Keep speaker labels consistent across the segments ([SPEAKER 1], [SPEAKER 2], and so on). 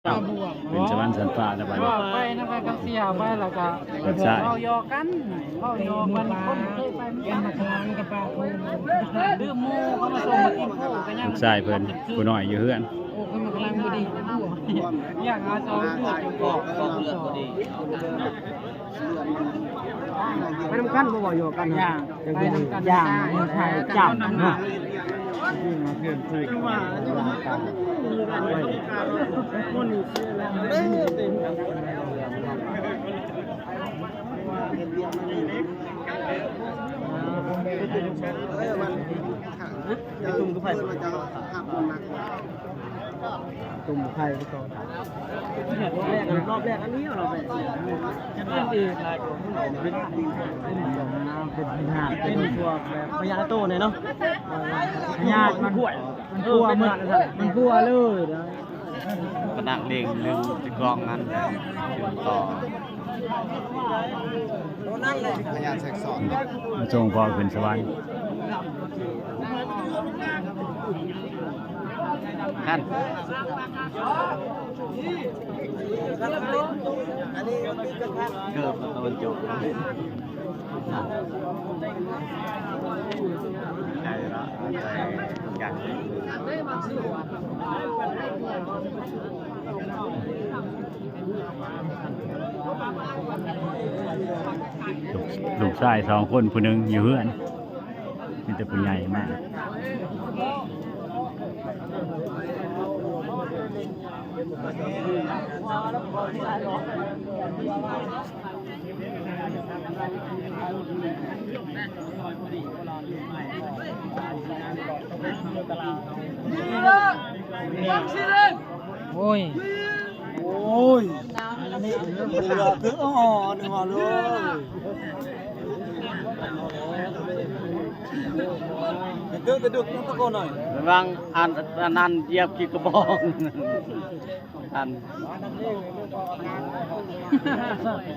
[SPEAKER 1] เป็นชาวบ้านสันป่าแล้วบ้าน
[SPEAKER 2] ว่าไปนะไปกันเสียไปแล้วก็เอายอกันเอายอกันคนเคยไปมันมาทางกับปลาคูดื้อมูเขามาส่งมากินคู่กันยัง
[SPEAKER 1] ลูกชายเพิ่นผู้น้อยอยู่เฮือน
[SPEAKER 2] โอ้ขึ้นมากำลังบ่ดีนะผู้อยากหาจอผู้ก็เลือดบ่ดีไปนำกันบ่บ่อยู่กันย่างไปนำกันย่างมันไทยจับนะเพื่อนคุยกันว่าคนนี้ชื่ออะไรตุ่มไข่ตุ่มไข่ก็ต้องรอบแรกอันนี้เราไปจะเป็นอีกหลายคนเป็นหาดเป็นพวกแบบพญาโตเนี่ยเนาะพญามันพัวมันพัวเลยนะ
[SPEAKER 3] ก็นั่งเล่งลืมจะกรองนั้นต่อ
[SPEAKER 4] พยานแทรกซ้อน
[SPEAKER 1] มาส่งพ่อขึ้นสวรรค์
[SPEAKER 3] ท่าน เกือบตะวันจบใจละใจกัน
[SPEAKER 1] ลูกชาย2 คนผู้หนึงอยู่เฮือนมีแต่ผู้ใหญ่มาก
[SPEAKER 2] โอ้ย
[SPEAKER 4] โอ้ยเหลือถึงอ่อนหัวเลยเดินดึกตะโกนหน่อย
[SPEAKER 3] ระวังอันนั้นเหยียบกี่กระบองอัน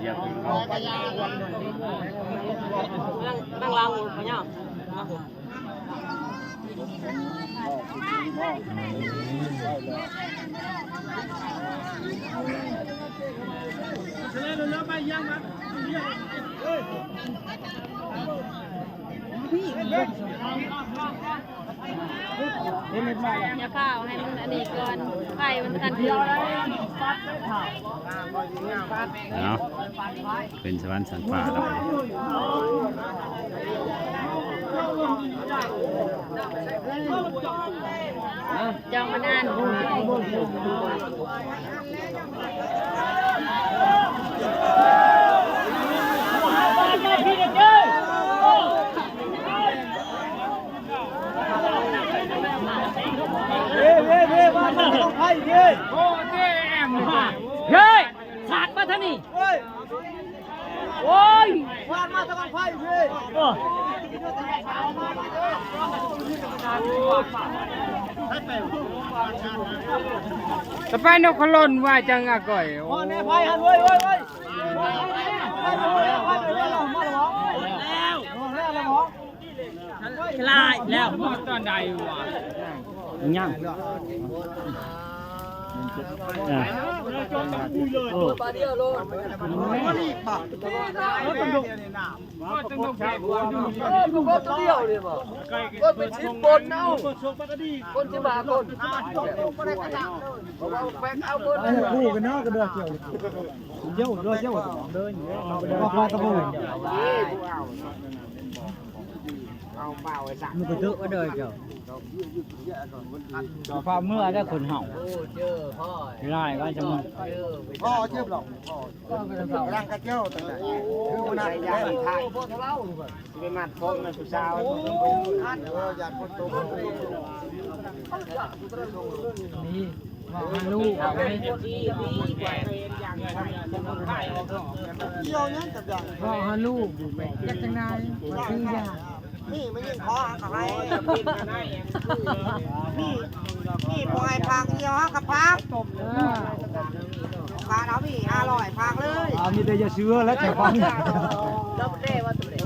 [SPEAKER 3] เหยียบกี่กระบอง
[SPEAKER 2] นั่งล้างมือพะเนี่ย
[SPEAKER 5] อย่าเผาให้มันอันนี้ก่อนไฟมันทันที
[SPEAKER 1] เนาะเป็นสวรรค์สันป่าแล้วบัดนี้
[SPEAKER 5] จองมานาน
[SPEAKER 2] เฮ้ยสาดมาท่านี่โอ้ยจะไปนกขล่นว่าจังอะก่อยโอ้เนี่ยไฟหันเว้ยลายแล้วตอนใดวะ
[SPEAKER 1] ย่าง
[SPEAKER 2] ก็เป็นชิ้นปนเอาคนที่บาคนคู่กันเนาะก็เดือดเกี่ยวเกี่ยวเดินก็พอกระโปงเอาเปล่าไอ้สักมันก็เยอะก็เดินเกี่ยวพอเมื่อได้คนเห่าได้ก็จะมึง
[SPEAKER 4] พ่อเทียบหรอกพ่อร่างกระเจ้าตั้งแต่คือมันอะไรอย่างนี้ไทยเป็นมัดพงในสุสาวอยากคนโต
[SPEAKER 2] นี่บอกลูกเอาไป
[SPEAKER 4] เกี่ยวนั้นกับอย่าง
[SPEAKER 2] บอกลูกอยากจะนายมาซื้อยา
[SPEAKER 4] นี่ไม่ยิงคอกับไรนี่ปล่อยพังเกี่ยวกับพังขาเอาพี่500พังเลย
[SPEAKER 2] มีแต่จะเชื้อและแต่ฟัง
[SPEAKER 4] แล้วเด้ว่าตัวเด้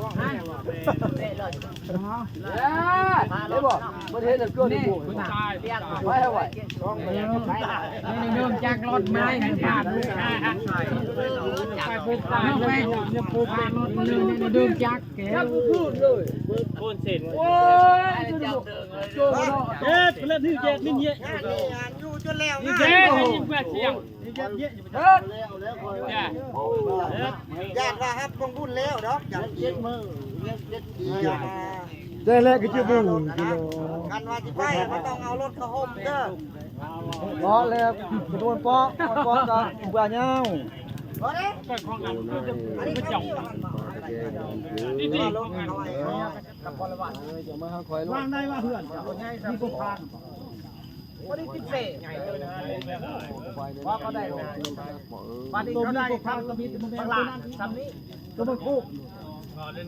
[SPEAKER 2] ได้บ่ประเทศเกิดในบุกไว้ไว้ในเรื่องจากรถไม้ผ่านลูกค้าไปปุ๊บตายไปเนี่ยปุ๊บเป็นรถนึงในเรื่องจากแกพูดเลยโอนเสร็จโอ้ยโจ้เอ๊ะเล่นนี่เจ็ดนี่เยอะอยู่จนแล้วนี่เจ็ดนี่แปดเสียงนี่เจ็ดเยอะอยู่เนี่ย
[SPEAKER 4] ญาติว่าครับคงบุญแล้วดอกอย่างเจ็ดมือเจ็ด
[SPEAKER 2] ได้แล้วก็จะบุญกิโล
[SPEAKER 4] กันว่าสิไปมันต้องเอารถเข้าห่มเด้อ
[SPEAKER 2] พอแล้วกระโดนปอกกับเบื่อเงา
[SPEAKER 4] บ่ได้อันนี้จ่องนี่ลงหน่อยกับพลวัต
[SPEAKER 2] จะมาคอยวางได้ว่าเพื่อนมีพวกพาน
[SPEAKER 4] บ่ได้ติดเสะใหญ่เลยนะว่าเขาได้วันนี้เขาได้พานก็มีบางหลังซ้ำนี้ตัวมันคู่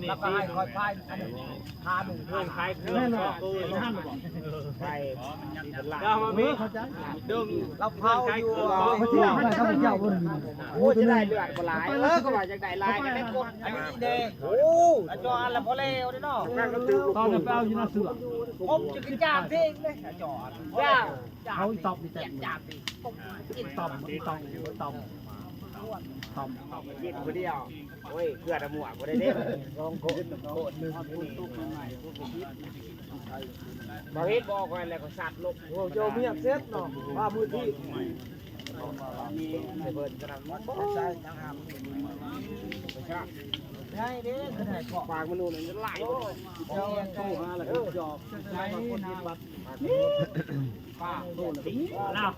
[SPEAKER 4] แล้วก็ให้คอยพายพาหนึ่งเพื่อนคล้ายเครื่องตัวท่านบอกใช่เรามามีดึงเราเผาอยู่โอ้จะได้เลือดก็หลายก็ว่าจะได้ลายกันได้กดอันนี้เด้โอ้อาจารย์ละพอเลวเนาะ
[SPEAKER 2] ตอนไปเอาอยู่หน้าเสือ
[SPEAKER 4] ผมจะกินจามเท่งเลยอาจารย์จ้า
[SPEAKER 2] เขาตอบดีแต่
[SPEAKER 4] จามดิ
[SPEAKER 2] กินตอบกิน
[SPEAKER 4] คนเดียวโอ้ยเกลือตะหมวกก็ได้เด้ลองโคตรโคตรนึงบาเฮ็ดบอกไว้แล้วก็สัตว์ลบโอ้โยเมียเซ็ตเนาะว่ามือที่เพิ่นกำลังใช่ทางหามใช่เด้ขนาดปากมนุษย์มันไหลเจ้าโตมาแล้วก็จอบใช้คนยึดบัตรป้าโตแล้ว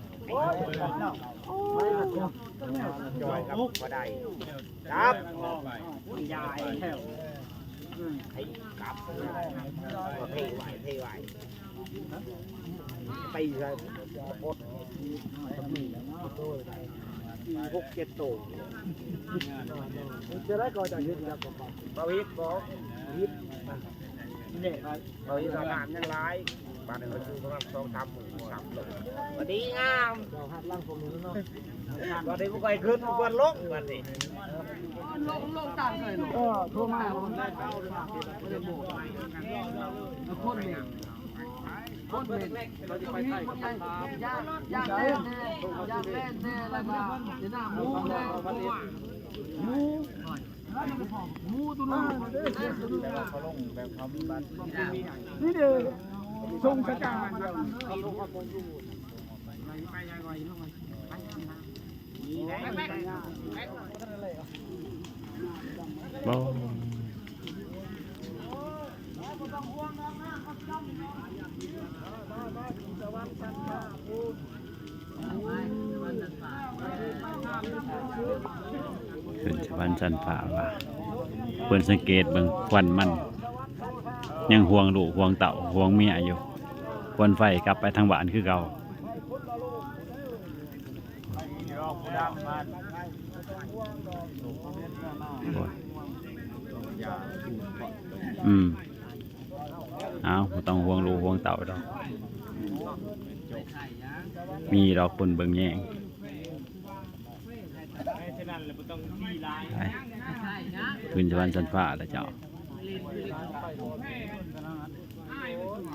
[SPEAKER 4] โอ้ยจอยครับบ่ได้ครับยายให้กลับเทไหวตีเลยหมด6-7ตัวจะได้ก่อนจากยึดแล้วก็บาวิทบอกยึดเนี่ยบาวิทสถานยังร้ายบ้านเขาชื่อว่า2-3 เลยวันนี้งามวันนี้พวกใครขึ้นพวกลงวันนี้ลงต่างเลย
[SPEAKER 2] ทั่วมาคนเมฆเราจะไปไทยกับทางย่างเล่นแน่แล้วก็จะหน้ามูแน่มูตัวนู้นนี่เด้อทรงสกัด
[SPEAKER 1] บ่ขึ้นสวรรค์ชั้นฟ้าว่าเพิ่นสังเกตเบิ่งควันมันยังห่วงลูกห่วงเต่าห่วงเมียอยู่ควันไฟกลับไปทางบ้านคือเก่าเอาบ่ต้องห่วงลูกห่วงเต่าดอกมีดอกคนเบิ่งแยงขึ้นสวรรค์ชั้นฟ้าแล้วเจ้า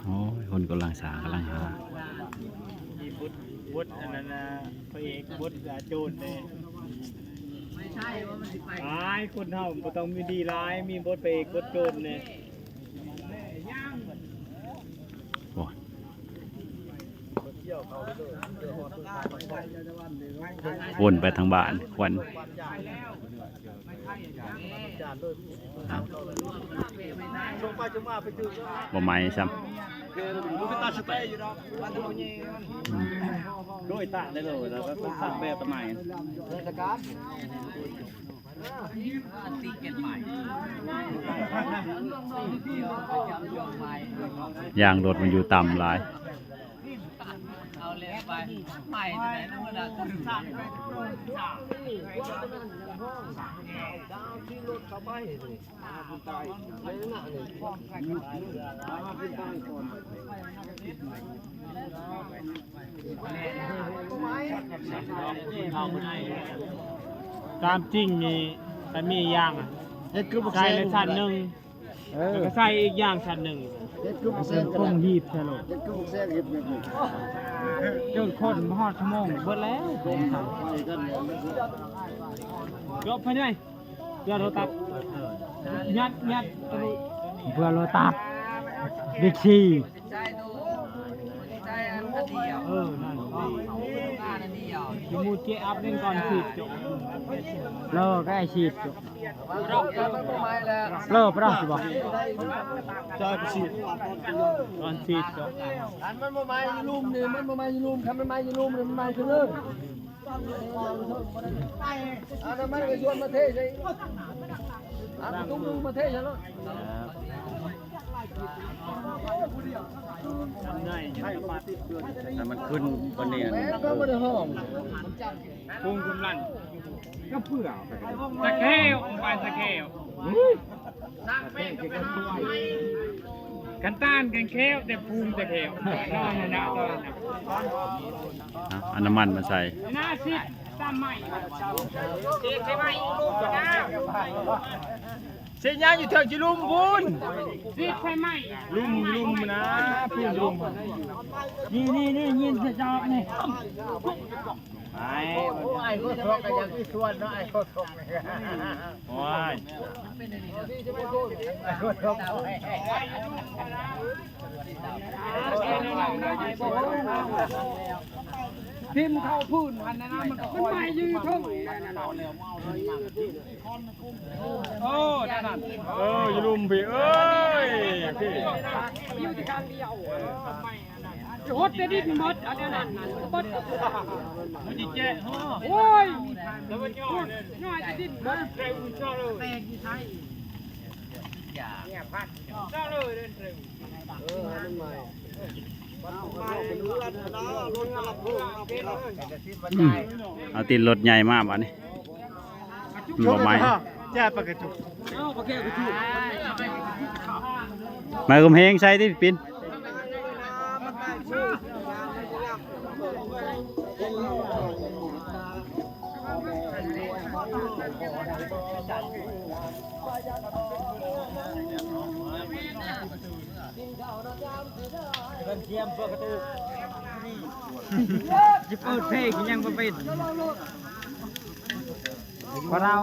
[SPEAKER 1] โอ้ยคนกำลังสากำลังหา
[SPEAKER 3] บดอันนั้นนะพระเอกบดโจรเลยไม่ใช่ว่ามันไปร้ายคนเฮาบ่ต้องมีดีร้ายมีบดพระเอกบดโจรเนี่ย
[SPEAKER 1] วนไปทางบ้านควันบ่ไหม้ซ้ำ
[SPEAKER 3] ด้วยตาได้เลยแล้วก็ตัดแบบใหม่
[SPEAKER 1] ยางรถมันอยู่ต่ำหลาย
[SPEAKER 3] เอาเลยไปใหม่ไหนนู่นน่ะสร้างไปดาวที่รถเข้าไปเลยตายเลยน่ะนี่ตามจริงมีมันมีอย่างอ่ะใช่เลยชั้นหนึ่ง แล้วก็ใส่อีกอย่างชั้นหนึ่ง
[SPEAKER 2] เป็นคงหีบใช่หรอจนคนฮอดชั่วโมงเบิดแล้วยกไปหน่อยเพื่อโรตัสยัดเพื่อโรตัสบิ๊กซีนั่นมูเจอัพเล่นก่อนฉีดจบเลิกก็ไอฉีดจบเลิกไปแล้วสิบอกจอยไปฉีดก่อนฉีดจบ
[SPEAKER 4] อันมันบ่มาอยู่ลุ่มนี่มันบ่มาอยู่ลุ่มคันมันมาอยู่ลุ่มนี่มันมาคือเลยอันนั้นมันก็ชวนมาเทใช่อันตุ้มดูมาเทใช่แล้ว
[SPEAKER 1] แต่มันขึ้นวันนี้
[SPEAKER 4] แม่ก็บ่ได้ห้อง
[SPEAKER 3] พุงกำลังก็เพื่อตะแคงไปตะแคงกันต้านกันแควแต่พุงตะแคงนอนนะตอนนั้น
[SPEAKER 1] เอาน้ำมันมาใส่
[SPEAKER 3] หน้าซิดตามใหม่ซิดใช่ไหมลูกนะเสียงอยู่เถิงจิลุมบุญซิดใช่ไหมลุมนะพูดลุม
[SPEAKER 2] นี่ยินจะจอบนี่
[SPEAKER 3] ไอ้
[SPEAKER 4] ไอ้ก็ทอกกันอย่างที่ชวนเนาะไอ้ก็ทอก
[SPEAKER 3] โอ้ย
[SPEAKER 4] ไอ้ก็ทอก
[SPEAKER 2] ทิมเข้าพื้นพันนะมันก็มันไม่ยืดทุ่ง
[SPEAKER 3] โอ้นั่นจิลุมพี่เอ้ยพี่
[SPEAKER 2] อยู่ที่กลางเดียวโคตรจะดิ้นหมดอันนั้นหมด
[SPEAKER 3] มันจะเจ๊ฮะ
[SPEAKER 2] โอ้ย
[SPEAKER 3] แล้วมันย่อยเลย
[SPEAKER 2] น้อยจะดิ้นหมด
[SPEAKER 3] เร็วเจ้าเลยแตกยี่ไทยเจ้าเลยเดินเร็ว
[SPEAKER 1] เอาตีนรถใหญ่มากวะนี่มันบ่ไหม
[SPEAKER 3] แจ้ปากกระจุก
[SPEAKER 2] เอาโอเคกูถูก
[SPEAKER 1] ไม้กำแพงใส่ที่ปิน
[SPEAKER 2] จะเปิดเพลงยังบ่เป็นพอเรา